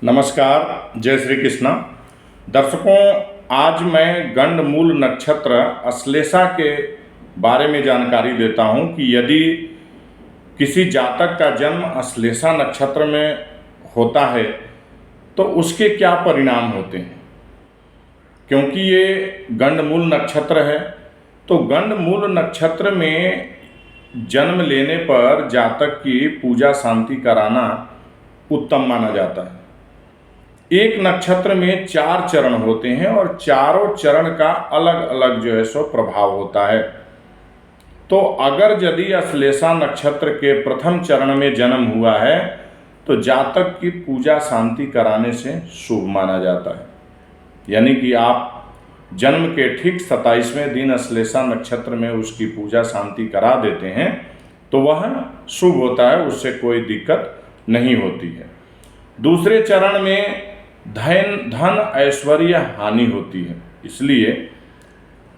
नमस्कार, जय श्री कृष्ण। दर्शकों, आज मैं गंडमूल नक्षत्र अश्लेषा के बारे में जानकारी देता हूं कि यदि किसी जातक का जन्म अश्लेषा नक्षत्र में होता है तो उसके क्या परिणाम होते हैं। क्योंकि ये गंडमूल नक्षत्र है, तो गंडमूल नक्षत्र में जन्म लेने पर जातक की पूजा शांति कराना उत्तम माना जाता है। एक नक्षत्र में 4 चरण होते हैं और चारों चरण का अलग अलग जो है सो प्रभाव होता है। तो अगर यदि अश्लेषा नक्षत्र के प्रथम चरण में जन्म हुआ है तो जातक की पूजा शांति कराने से शुभ माना जाता है। यानी कि आप जन्म के ठीक 27वें दिन अश्लेषा नक्षत्र में उसकी पूजा शांति करा देते हैं तो वह शुभ होता है, उससे कोई दिक्कत नहीं होती है। दूसरे चरण में धन ऐश्वर्य हानि होती है, इसलिए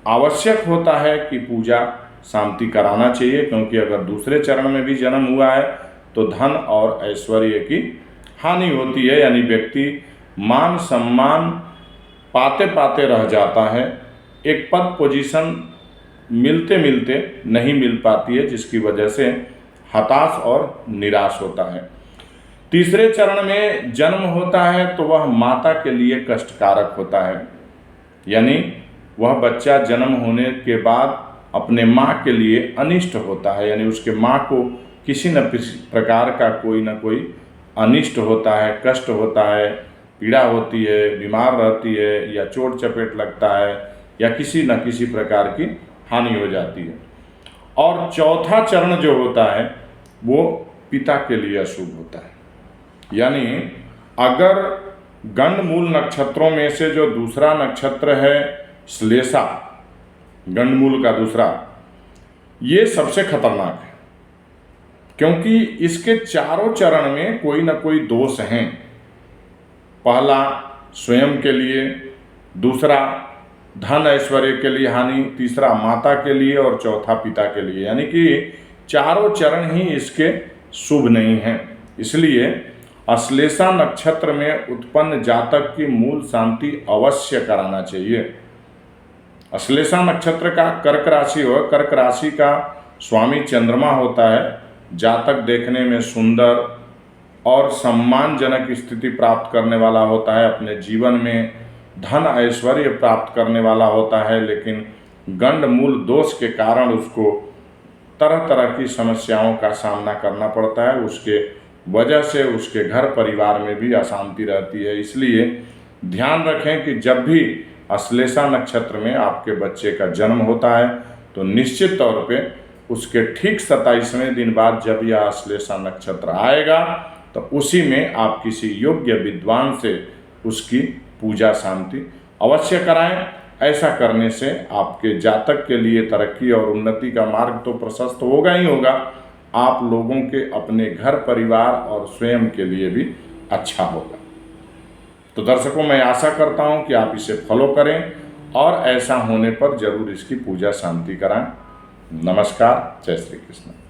आवश्यक होता है कि पूजा शांति कराना चाहिए। क्योंकि अगर दूसरे चरण में भी जन्म हुआ है तो धन और ऐश्वर्य की हानि होती है, यानी व्यक्ति मान सम्मान पाते पाते रह जाता है। एक पद पोजीशन मिलते मिलते नहीं मिल पाती है, जिसकी वजह से हताश और निराश होता है। तीसरे चरण में जन्म होता है तो वह माता के लिए कष्टकारक होता है, यानी वह बच्चा जन्म होने के बाद अपने माँ के लिए अनिष्ट होता है, यानी उसके माँ को किसी न किसी प्रकार का कोई न कोई अनिष्ट होता है, कष्ट होता है, पीड़ा होती है, बीमार रहती है या चोट चपेट लगता है या किसी न किसी प्रकार की हानि हो जाती है। और चौथा चरण जो होता है वो पिता के लिए अशुभ होता है। यानी अगर गंडमूल नक्षत्रों में से जो दूसरा नक्षत्र है श्लेषा, गंडमूल का दूसरा, ये सबसे खतरनाक है। क्योंकि इसके चारों चरण में कोई ना कोई दोष हैं। पहला स्वयं के लिए, दूसरा धन ऐश्वर्य के लिए हानि, तीसरा माता के लिए और चौथा पिता के लिए। यानी कि चारों चरण ही इसके शुभ नहीं हैं। इसलिए अश्लेषा नक्षत्र में उत्पन्न जातक की मूल शांति अवश्य कराना चाहिए। अश्लेषा नक्षत्र का कर्क राशि हो, कर्क राशि का स्वामी चंद्रमा होता है। जातक देखने में सुंदर और सम्मानजनक स्थिति प्राप्त करने वाला होता है, अपने जीवन में धन ऐश्वर्य प्राप्त करने वाला होता है, लेकिन गंडमूल दोष के कारण उसको तरह तरह की समस्याओं का सामना करना पड़ता है। उसके वजह से उसके घर परिवार में भी अशांति रहती है। इसलिए ध्यान रखें कि जब भी अश्लेषा नक्षत्र में आपके बच्चे का जन्म होता है तो निश्चित तौर पे उसके ठीक 27वें दिन बाद जब यह अश्लेषा नक्षत्र आएगा तो उसी में आप किसी योग्य विद्वान से उसकी पूजा शांति अवश्य कराएं। ऐसा करने से आपके जातक के लिए तरक्की और उन्नति का मार्ग तो प्रशस्त होगा ही होगा, आप लोगों के अपने घर परिवार और स्वयं के लिए भी अच्छा होगा। तो दर्शकों, मैं आशा करता हूं कि आप इसे फॉलो करें और ऐसा होने पर जरूर इसकी पूजा शांति कराएं। नमस्कार, जय श्री कृष्ण।